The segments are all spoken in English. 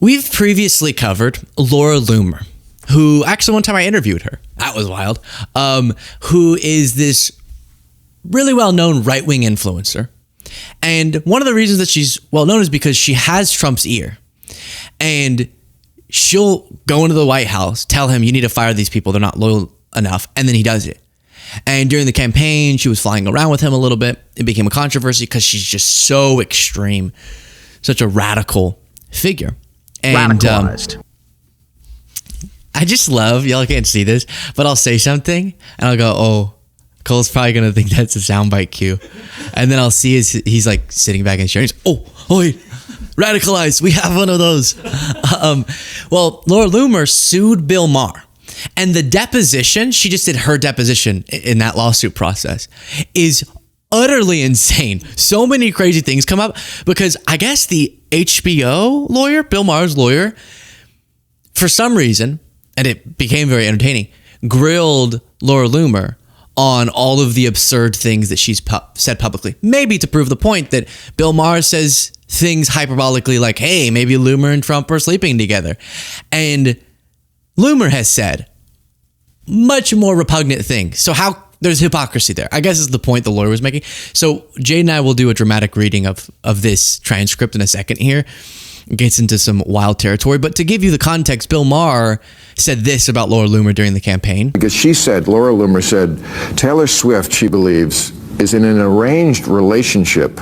We've previously covered Laura Loomer, who actually one time I interviewed her. That was wild. Who is this really well-known right-wing influencer. And one of the reasons that she's well-known is because she has Trump's ear. And she'll go into the White House, tell him, you need to fire these people. They're not loyal enough. And then he does it. And during the campaign, she was flying around with him a little bit. It became a controversy because she's just so extreme, such a radical figure. And radicalized. I just love, y'all can't see this, but I'll say something and I'll go, oh, Cole's probably going to think that's a soundbite cue. And then I'll see he's like sitting back in his chair. He's, oh, wait, radicalized. We have one of those. Well, Laura Loomer sued Bill Maher. And the deposition, she just did her deposition in that lawsuit process, is utterly insane. So many crazy things come up because I guess the HBO lawyer, Bill Maher's lawyer, for some reason, and it became very entertaining, grilled Laura Loomer on all of the absurd things that she's said publicly. Maybe to prove the point that Bill Maher says things hyperbolically like, hey, maybe Loomer and Trump are sleeping together. And Loomer has said much more repugnant things. So there's hypocrisy there, I guess is the point the lawyer was making. So Jade and I will do a dramatic reading of this transcript in a second here. It gets into some wild territory. But to give you the context, Bill Maher said this about Laura Loomer during the campaign. Because Laura Loomer said, Taylor Swift, she believes, is in an arranged relationship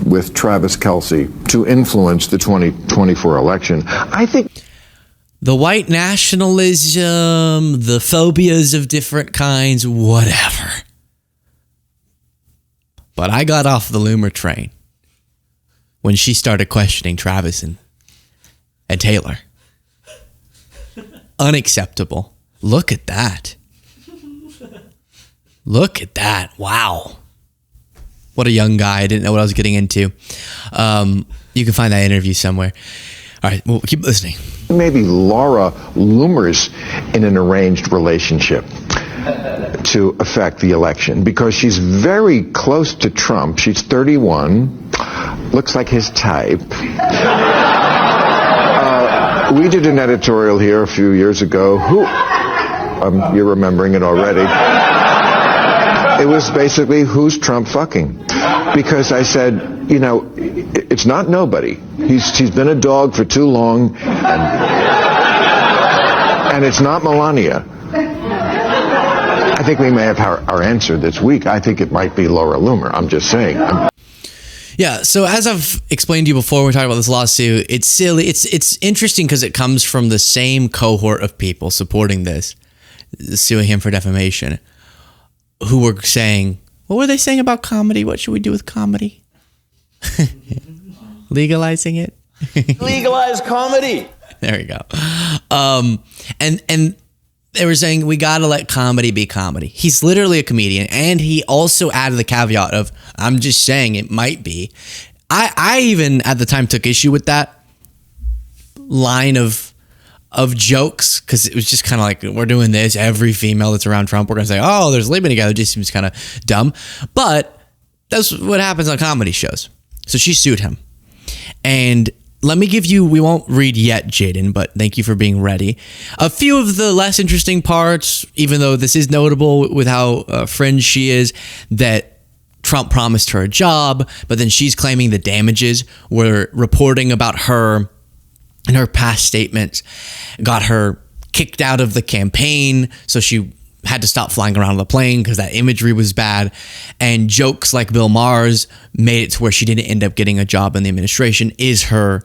with Travis Kelce to influence the 2024 election. I think the white nationalism, the phobias of different kinds, whatever. But I got off the Loomer train when she started questioning Travis and Taylor. Unacceptable. Look at that. Look at that. Wow. What a young guy. I didn't know what I was getting into. You can find that interview somewhere. All right, well, keep listening. Maybe Laura Loomer's in an arranged relationship to affect the election because she's very close to Trump. She's 31, looks like his type. We did an editorial here a few years ago. You're remembering it already. It was basically, who's Trump fucking? Because I said, it's not nobody. He's been a dog for too long, and it's not Melania. I think we may have our answer this week. I think it might be Laura Loomer. I'm just saying. Yeah, so as I've explained to you before, we're talking about this lawsuit. It's silly. It's interesting because it comes from the same cohort of people supporting this, suing him for defamation, who were saying, what were they saying about comedy? What should we do with comedy? Legalizing it? Legalize comedy. There you go. And they were saying, we got to let comedy be comedy. He's literally a comedian. And he also added the caveat of, I'm just saying it might be. I even at the time took issue with that line of jokes because it was just kind of like, we're doing this. Every female that's around Trump, we're going to say, oh, they're sleeping together. It just seems kind of dumb. But that's what happens on comedy shows. So she sued him. And let me give you, we won't read yet, Jaden, but thank you for being ready. A few of the less interesting parts, even though this is notable with how fringe she is, that Trump promised her a job, but then she's claiming the damages were reporting about her and her past statements got her kicked out of the campaign. So she had to stop flying around on the plane because that imagery was bad. And jokes like Bill Maher's made it to where she didn't end up getting a job in the administration is her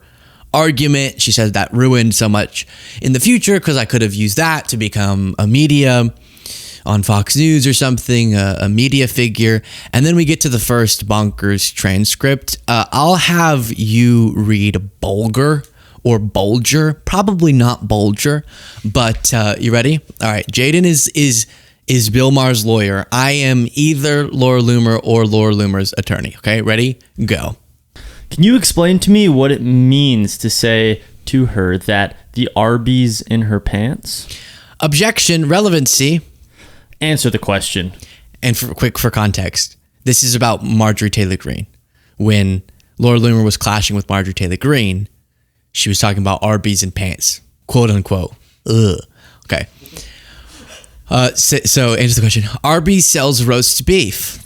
argument. She says that ruined so much in the future because I could have used that to become a media on Fox News or something, a media figure. And then we get to the first bonkers transcript. I'll have you read Bulger or Bulger, probably not Bulger, but you ready? All right, Jaden is Bill Maher's lawyer. I am either Laura Loomer or Laura Loomer's attorney. Okay, ready? Go. Can you explain to me what it means to say to her that the Arby's in her pants? Objection, relevancy. Answer the question. And for context, this is about Marjorie Taylor Greene. When Laura Loomer was clashing with Marjorie Taylor Greene, She was talking about Arby's and pants, quote unquote. Ugh. Okay. So answer the question. Arby's sells roast beef.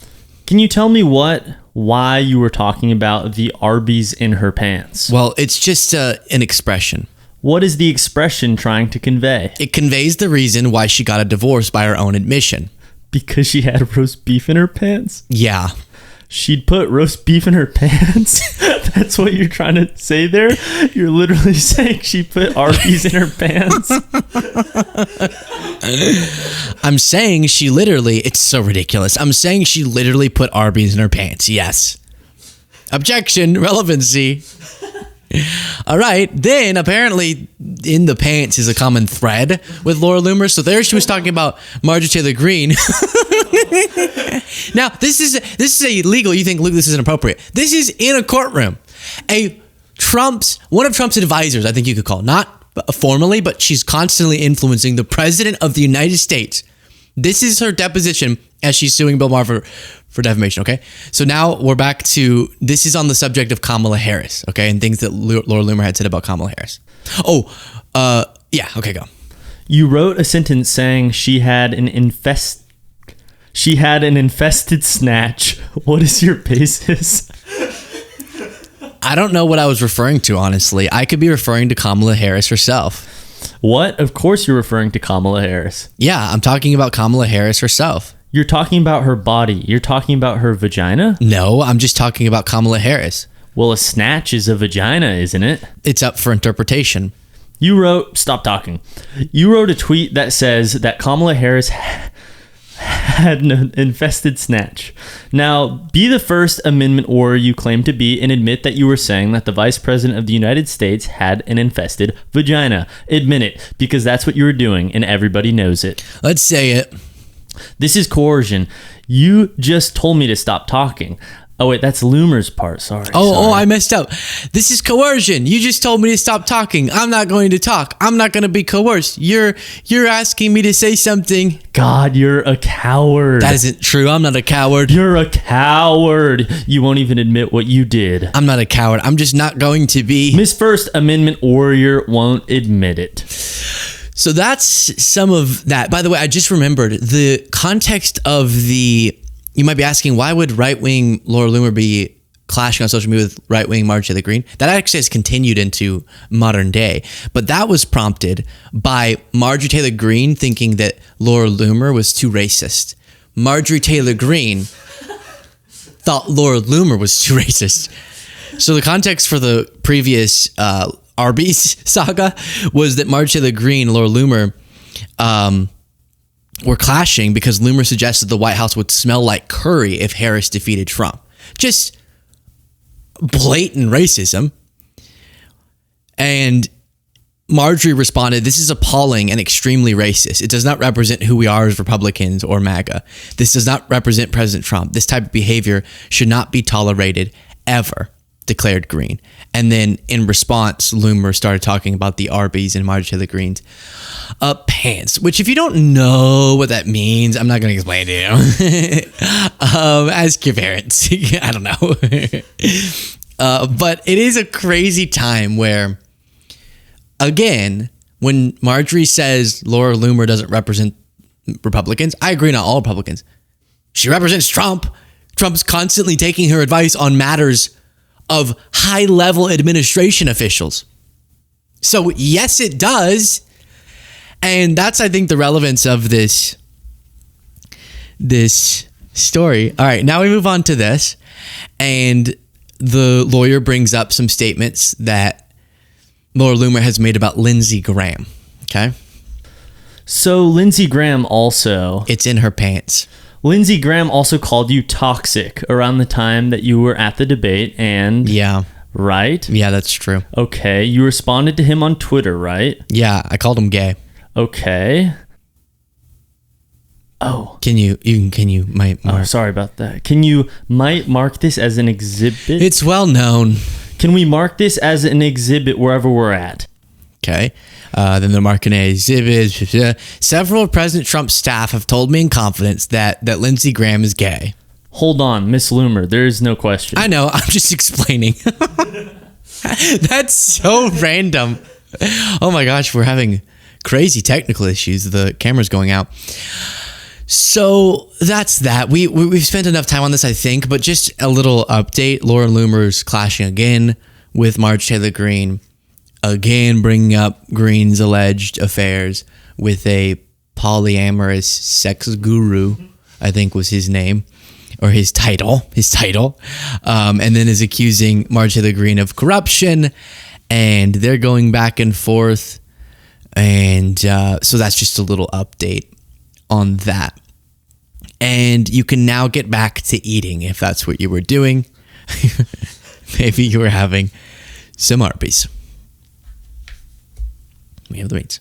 Can you tell me why you were talking about the Arby's in her pants? Well, it's just an expression. What is the expression trying to convey? It conveys the reason why she got a divorce by her own admission. Because she had roast beef in her pants? Yeah. She'd put roast beef in her pants? That's what you're trying to say there? You're literally saying she put Arby's in her pants? I'm saying she literally, it's so ridiculous. I'm saying she literally put Arby's in her pants. Yes. Objection, relevancy. All right. Then apparently in the pants is a common thread with Laura Loomer. So there she was talking about Marjorie Taylor Greene. Now, this is illegal. You think, Luke, this is inappropriate. This is in a courtroom. One of Trump's advisors, I think you could call, not formally, but she's constantly influencing the president of the United States. This is her deposition as she's suing Bill Maher for defamation, okay? So now we're back to, this is on the subject of Kamala Harris, okay? And things that Laura Loomer had said about Kamala Harris. Yeah, okay, go. You wrote a sentence saying she had an infested snatch. What is your basis? I don't know what I was referring to, honestly. I could be referring to Kamala Harris herself. What? Of course you're referring to Kamala Harris. Yeah, I'm talking about Kamala Harris herself. You're talking about her body. You're talking about her vagina? No, I'm just talking about Kamala Harris. Well, a snatch is a vagina, isn't it? It's up for interpretation. Stop talking. You wrote a tweet that says that Kamala Harris had an infested snatch. Now, be the First Amendment warrior you claim to be and admit that you were saying that the Vice President of the United States had an infested vagina. Admit it, because that's what you were doing and everybody knows it. Let's say it. This is coercion. You just told me to stop talking. Oh, wait, that's Loomer's part. Sorry. Oh, I messed up. This is coercion. You just told me to stop talking. I'm not going to talk. I'm not going to be coerced. You're asking me to say something. God, you're a coward. That isn't true. I'm not a coward. You're a coward. You won't even admit what you did. I'm not a coward. I'm just not going to be. Miss First Amendment warrior won't admit it. So that's some of that. By the way, I just remembered the context of the... You might be asking, why would right-wing Laura Loomer be clashing on social media with right-wing Marjorie Taylor Greene? That actually has continued into modern day. But that was prompted by Marjorie Taylor Greene thinking that Laura Loomer was too racist. Marjorie Taylor Greene thought Laura Loomer was too racist. So the context for the previous Arby's saga was that Marjorie Taylor Greene and Laura Loomer were clashing because Loomer suggested the White House would smell like curry if Harris defeated Trump. Just blatant racism. And Marjorie responded, "This is appalling and extremely racist. It does not represent who we are as Republicans or MAGA. This does not represent President Trump. This type of behavior should not be tolerated ever," declared Greene. And then in response, Loomer started talking about the Arby's and Marjorie Taylor Greene's pants, which if you don't know what that means, I'm not going to explain to you. Ask your parents. I don't know. But it is a crazy time where, again, when Marjorie says Laura Loomer doesn't represent Republicans, I agree, not all Republicans. She represents Trump. Trump's constantly taking her advice on matters of high-level administration officials. So yes, it does. And that's, I think, the relevance of this story. All right, now we move on to this. And the lawyer brings up some statements that Laura Loomer has made about Lindsey Graham. Okay? So Lindsey Graham also... It's in her pants. Lindsey Graham also called you toxic around the time that you were at the debate, and... Yeah. Right? Yeah, that's true. Okay, you responded to him on Twitter, right? Yeah, I called him gay. Okay. Oh. Can you might mark? Oh, sorry about that. Can you might mark this as an exhibit? It's well known. Can we mark this as an exhibit wherever we're at? Okay. Then they're marking a exhibit. Several of President Trump's staff have told me in confidence that Lindsey Graham is gay. Hold on, Miss Loomer. There is no question. I know. I'm just explaining. That's so random. Oh my gosh, we're having crazy technical issues. The camera's going out. So that's that. We've spent enough time on this, I think, but just a little update. Laura Loomer's clashing again with Marjorie Taylor Greene, again bringing up Greene's alleged affairs with a polyamorous sex guru, I think was his name, or his title, and then is accusing Marjorie Taylor Greene of corruption, and they're going back and forth, and so that's just a little update on that. And you can now get back to eating if that's what you were doing. Maybe you were having some Arby's. We have the meats.